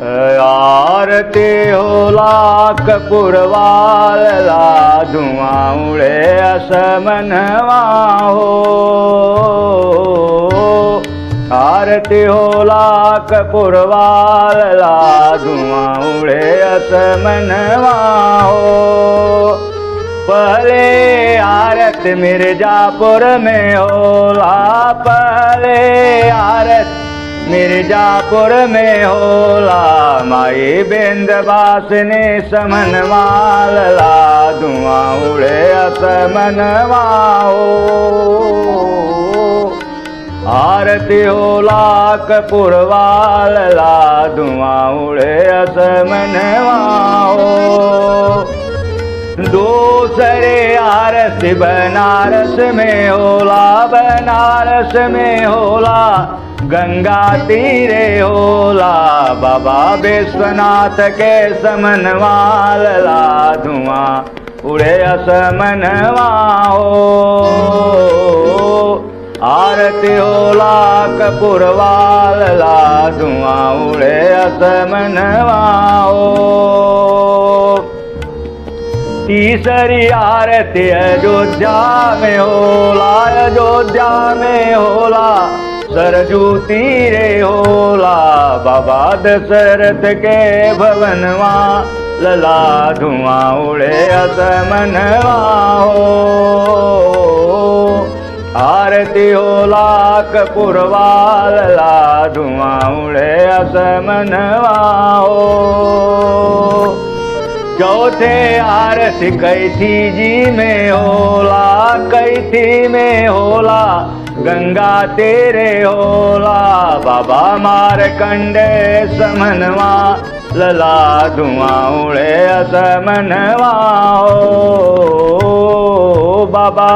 आरती होला कपूर वाला धुआं उड़े असमनवा हो। आरती होला कपूर वाला धुआं उड़े असमनवा हो। पहले आरत मिर्जापुर में होला, पहले आरत मिर्जापुर में होला। माई बिंदवासिनी समनवाला धुआं उड़े असमनवा हो। आरती होला कपूर वाला धुआं उड़े असमनवा हो। दूसरे आरती बनारस में होला, बनारस में होला। गंगा तीरे होला बाबा विश्वनाथ के समनवाला धुआं उड़े असमनवा हो। आरती होला कपूर वाला धुआं उड़े असमनवा हो। तीसरी आरती अयोध्या में होला, अयोध्या में होला। सरजू तीरे होला बाबा दशरथ के भवनवा लला धुआं उड़े असमनवा हो। आरती होला कपूर वाला धुआं उड़े असमनवा हो। चौथे आरती कैथी जी में होला, कैथी में होला। गंगा तेरे होला बाबा मारकंडे समनवा लला धुआं उड़े असमनवा हो। बाबा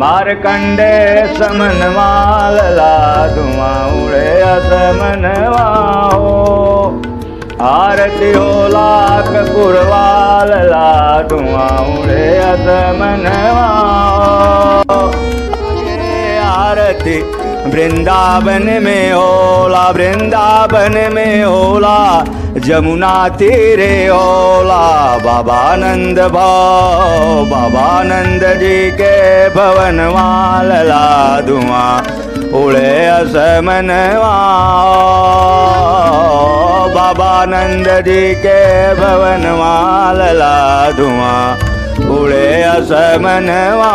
मारकंडे समनवा लला धुआं उड़े असमनवा हो। आरती होला कपूर वाला धुआं उड़े असमनवा हो। आरती वृंदावन में होला, वृंदावन में होला। जमुना तीरे होला बाबा नंद भाव, बाबा नंद जी के भवन वाला धुआं उड़े असमनवा। बाबा नंद जी के भवन वाला धुआं उड़े असमनवा।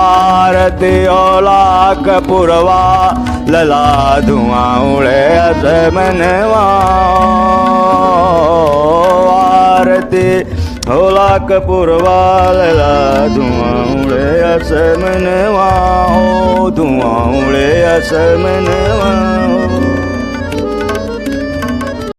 आरती होला कपूर वाला धुआं उड़े असमनवा। आरती होला कपूर वाला धुआं उड़े असमनवा हो। धुआं उड़े असमनवा।